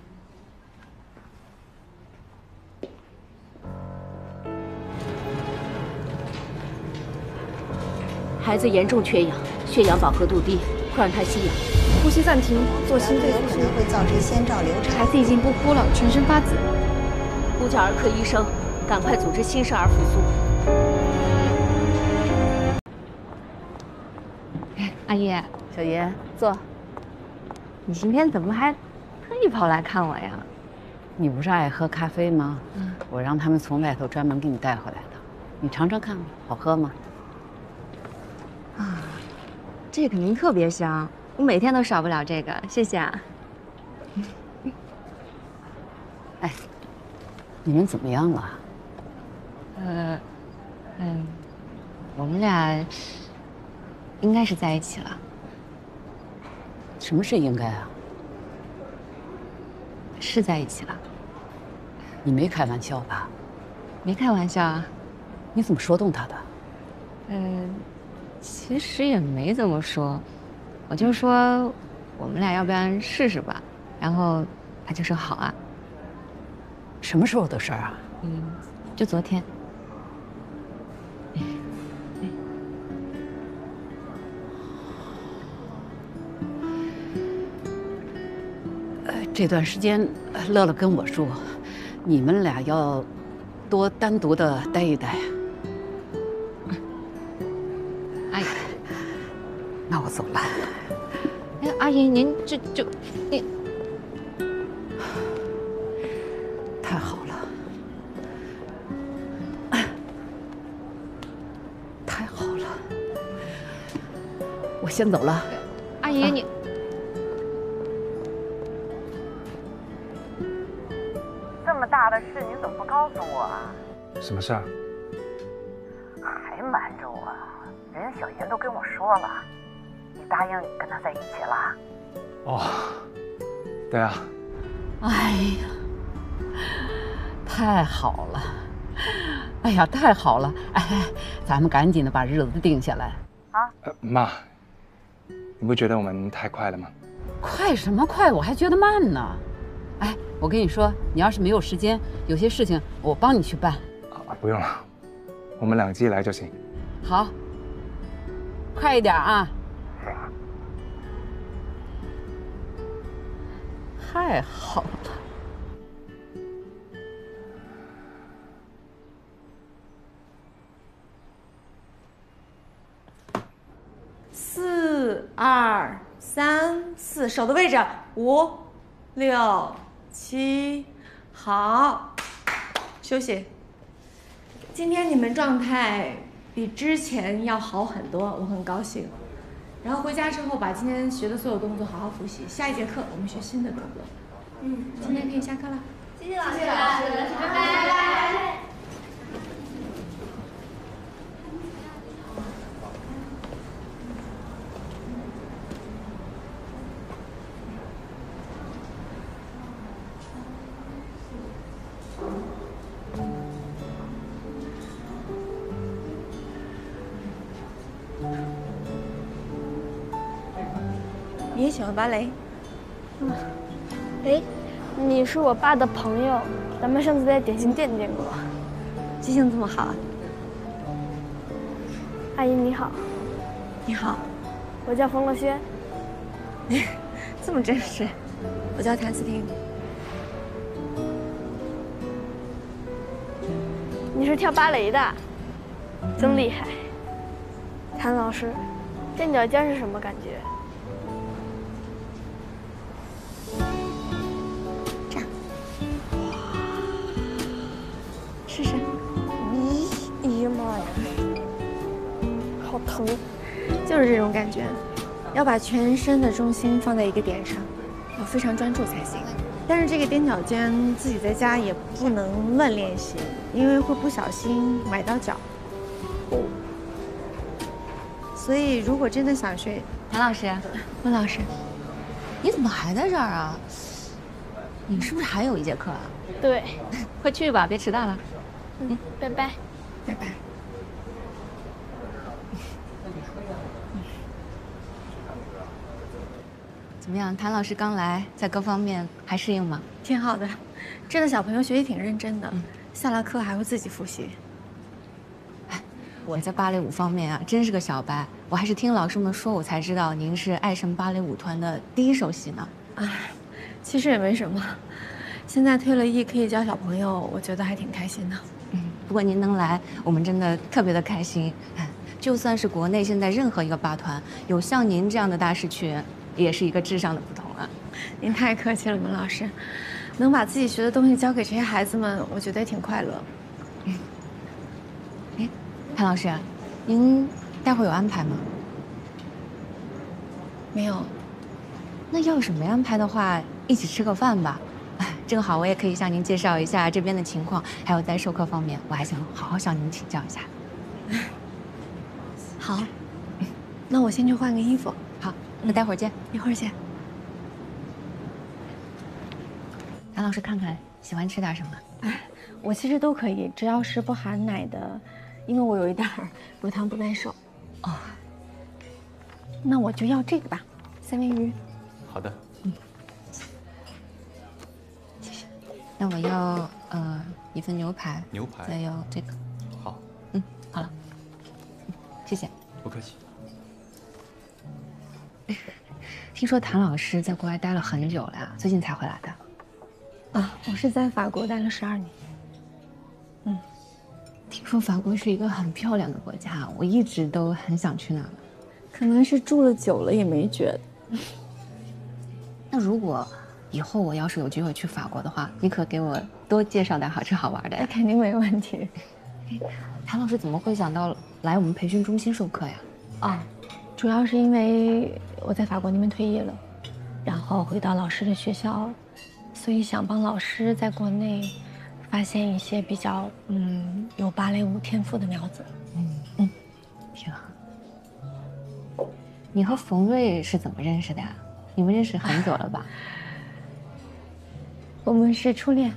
孩子严重缺氧，血氧饱和度低，快让他吸氧。呼吸暂停，做心肺复苏，会造成先兆流产。孩子已经不哭了，全身发紫。呼叫儿科医生，赶快组织新生儿复苏。阿姨，小爷坐。你今天怎么还特意跑来看我呀？你不是爱喝咖啡吗？我让他们从外头专门给你带回来的，你尝尝看吧，好喝吗？啊，这肯定特别香，我每天都少不了这个，谢谢啊。哎，你们怎么样了？我们俩应该是在一起了。什么是应该啊？是在一起了。你没开玩笑吧？没开玩笑啊。你怎么说动他的？其实也没怎么说，我就说我们俩要不然试试吧，然后他就说好啊。什么时候的事儿啊？就昨天。这段时间，乐乐跟我说，你们俩要多单独的待一待。阿姨，那我走了。哎，阿姨，您你太好了，太好了，我先走了。阿姨，你。这么大的事，你怎么不告诉我啊？什么事儿？还瞒着我？人家小严都跟我说了，你答应跟他在一起了。哦，对啊。哎呀，太好了！哎呀，太好了！哎，咱们赶紧的把日子定下来啊！妈，你不觉得我们太快了吗？快什么快？我还觉得慢呢。哎，我跟你说，你要是没有时间，有些事情我帮你去办。不用了，我们2个自己来就行。好，快一点啊！行。太好了。4、2、3、4，手的位置，5、6、7，好，休息。今天你们状态比之前要好很多，我很高兴。然后回家之后把今天学的所有动作好好复习，下一节课我们学新的动作。今天可以下课了。谢谢老师，拜拜。你也喜欢芭蕾？哎，你是我爸的朋友，咱们上次在点心店见过。记性这么好啊！阿姨你好。你好，我叫冯乐轩。这么正式。我叫谭思婷。你是跳芭蕾的，真厉害。谭老师，垫脚尖是什么感觉？这样，试试。咦呀妈呀，好疼！就是这种感觉，要把全身的重心放在一个点上，要非常专注才行。但是这个踮脚尖自己在家也不能乱练习，因为会不小心崴到脚。所以如果真的想学，谭老师，温老师，你怎么还在这儿啊？你是不是还有一节课啊？对，快去吧，别迟到了。拜拜，拜拜。怎么样，谭老师刚来，在各方面还适应吗？挺好的，这个小朋友学习挺认真的，下了课还会自己复习。我在芭蕾舞方面啊，真是个小白，我还是听老师们说，我才知道您是爱神芭蕾舞团的第一首席呢。哎，其实也没什么，现在退了役可以教小朋友，我觉得还挺开心的。不过您能来，我们真的特别的开心。就算是国内现在任何一个芭团，有像您这样的大师群，也是一个质上的不同啊。您太客气了，温老师，能把自己学的东西教给这些孩子们，我觉得也挺快乐。谭老师，您待会儿有安排吗？没有。那要是没安排的话，一起吃个饭吧。正好我也可以向您介绍一下这边的情况，还有在授课方面，我还想好好向您请教一下。好，那我先去换个衣服。好，那待会儿见。一会儿见。谭老师，看看喜欢吃点什么？哎，我其实都可以，只要是不含奶的。因为我有一点乳糖不耐受。哦，那我就要这个吧，三文鱼。好的。谢谢。那我要一份牛排。牛排。再要这个。好。好了。谢谢。不客气。听说谭老师在国外待了很久了呀，最近才回来的。啊，我是在法国待了12年。听说法国是一个很漂亮的国家，我一直都很想去那儿。可能是住了久了也没觉得。那如果以后我要是有机会去法国的话，你可给我多介绍点好吃好玩的呀。那肯定没问题。谭老师怎么会想到来我们培训中心授课呀？啊，主要是因为我在法国那边退役了，然后回到老师的学校，所以想帮老师在国内发现一些比较有芭蕾舞天赋的苗子。挺好。你和冯瑞是怎么认识的呀？你们认识很久了吧？我们是初恋。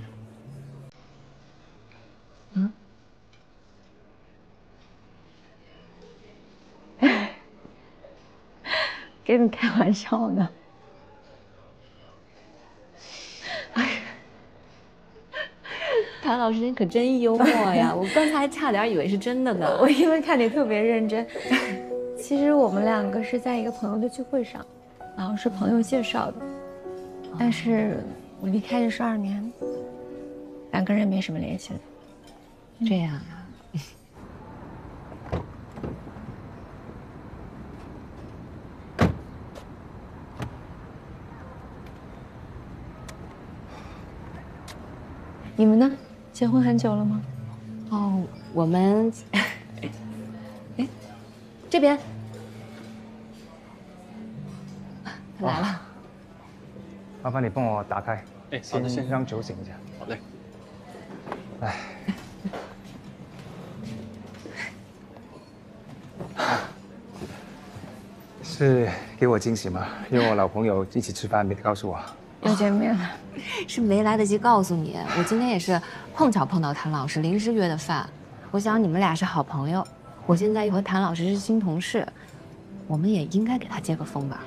跟你开玩笑呢。谭老师，你可真幽默呀！我刚才差点以为是真的呢。我因为看你特别认真，其实我们两个是在一个朋友的聚会上，然后是朋友介绍的，但是我离开这12年，两个人没什么联系了。这样啊。你们呢？结婚很久了吗？哦，我们，哎，这边，他来了。麻烦你帮我打开，先让酒醒一下。好嘞。哎。是给我惊喜吗？约我老朋友一起吃饭，没告诉我。又见面了。是没来得及告诉你，我今天也是碰巧碰到谭老师，临时约的饭。我想你们俩是好朋友，我现在又和谭老师是新同事，我们也应该给他接个风吧。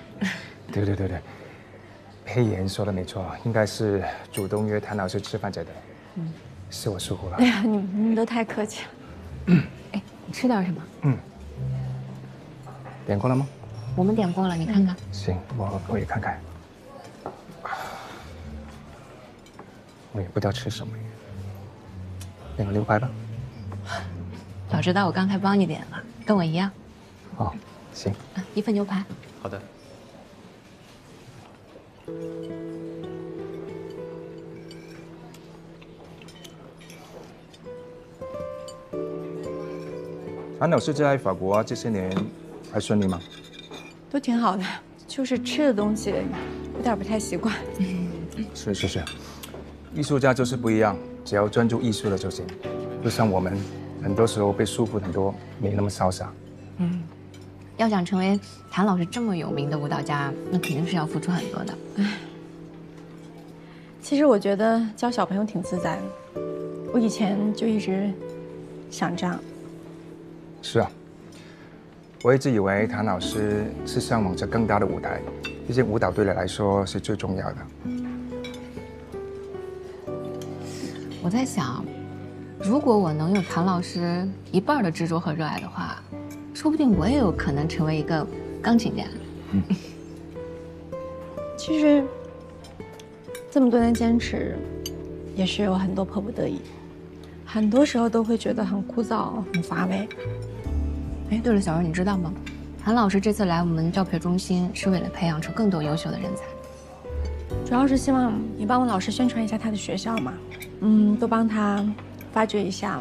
对，裴妍说的没错，应该是主动约谭老师吃饭才对。是我疏忽了。哎呀，你们都太客气了。哎，你吃点什么？点过了吗？我们点过了，你看看。行，我也看看。我也不知道吃什么，点个牛排吧。早知道我刚才帮你点了，跟我一样。哦，行。一份牛排。好的。韩老师在法国这些年还顺利吗？都挺好的，就是吃的东西有点不太习惯。是，艺术家就是不一样，只要专注艺术了就行。不像我们，很多时候被束缚很多，没那么潇洒。要想成为谭老师这么有名的舞蹈家，那肯定是要付出很多的。其实我觉得教小朋友挺自在的，我以前就一直想这样。是啊，我一直以为谭老师是向往着更大的舞台，毕竟舞蹈对你来说是最重要的。我在想，如果我能有谭老师一半的执着和热爱的话，说不定我也有可能成为一个钢琴家。其实这么多年坚持，也是有很多迫不得已，很多时候都会觉得很枯燥、很乏味。哎，对了，小柔，你知道吗？谭老师这次来我们教培中心，是为了培养出更多优秀的人才。主要是希望你帮我老师宣传一下他的学校嘛，多帮他发掘一下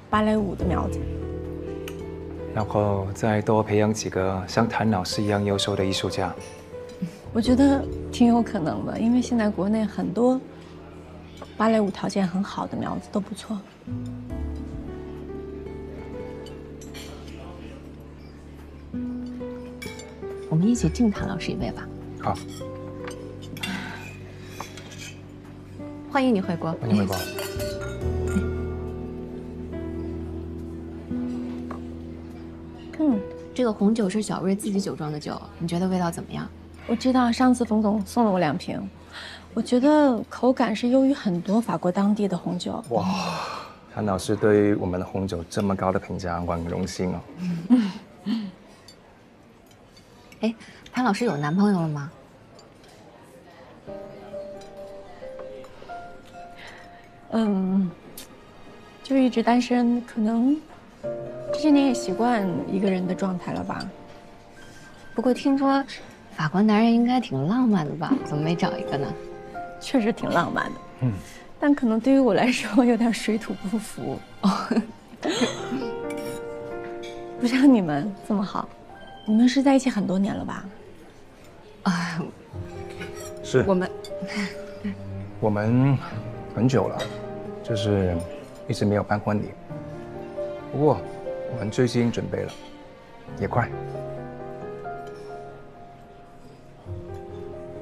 芭蕾舞的苗子，然后再多培养几个像谭老师一样优秀的艺术家。我觉得挺有可能的，因为现在国内很多芭蕾舞条件很好的苗子都不错。我们一起敬谭老师一杯吧。好。欢迎你回国。欢迎回国。这个红酒是小瑞自己酒庄的酒，你觉得味道怎么样？我知道上次冯总送了我2瓶，我觉得口感是优于很多法国当地的红酒。哇，谭老师对我们的红酒这么高的评价，我很荣幸哦。哎，谭老师有男朋友了吗？就一直单身，可能这些年也习惯一个人的状态了吧。不过听说法国男人应该挺浪漫的吧？怎么没找一个呢？确实挺浪漫的，但可能对于我来说有点水土不服。不像你们这么好，你们是在一起很多年了吧？是我们很久了，就是一直没有办婚礼。不过我们最近准备了，也快。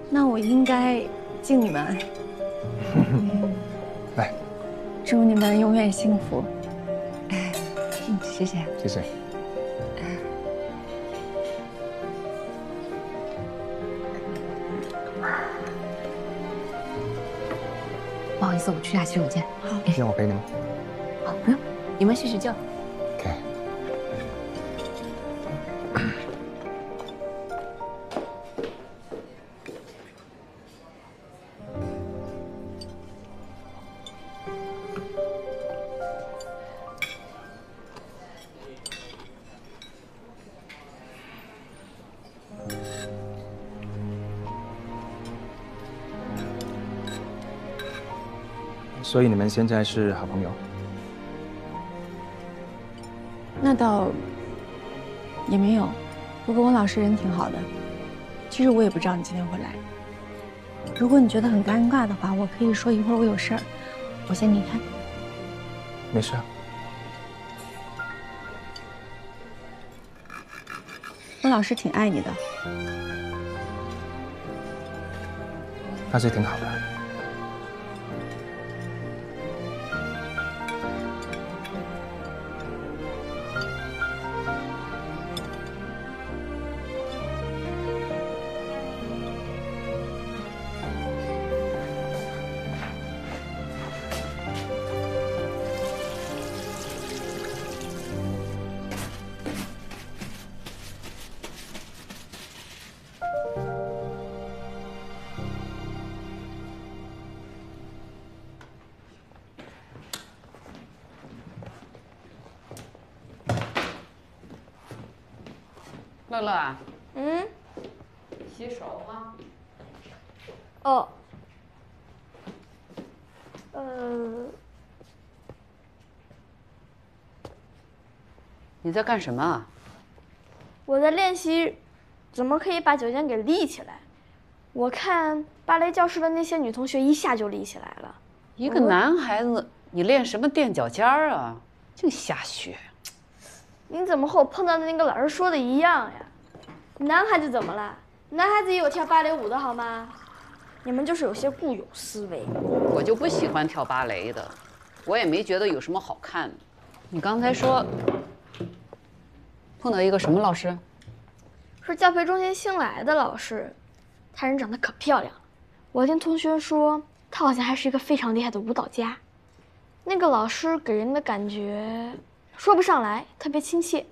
那我应该敬你们。来，祝你们永远幸福。谢谢。谢谢。不好意思，我去下洗手间。好，让我陪你吗？哦，不用，你们叙叙旧。OK。所以你们现在是好朋友？那倒也没有，不过温老师人挺好的。其实我也不知道你今天会来。如果你觉得很尴尬的话，我可以说一会儿我有事儿，我先离开。没事啊。温老师挺爱你的。他是挺好的。乐乐啊，洗手吗？哦。你在干什么啊？我在练习，怎么可以把脚尖给立起来？我看芭蕾教室的那些女同学一下就立起来了。一个男孩子，你练什么垫脚尖儿啊？净瞎学。你怎么和我碰到的那个老师说的一样呀？男孩子怎么了？男孩子也有跳芭蕾舞的好吗？你们就是有些固有思维。我就不喜欢跳芭蕾的，我也没觉得有什么好看的。你刚才说碰到一个什么老师？是教培中心新来的老师，她人长得可漂亮了。我听同学说，她好像还是一个非常厉害的舞蹈家。那个老师给人的感觉说不上来，特别亲切。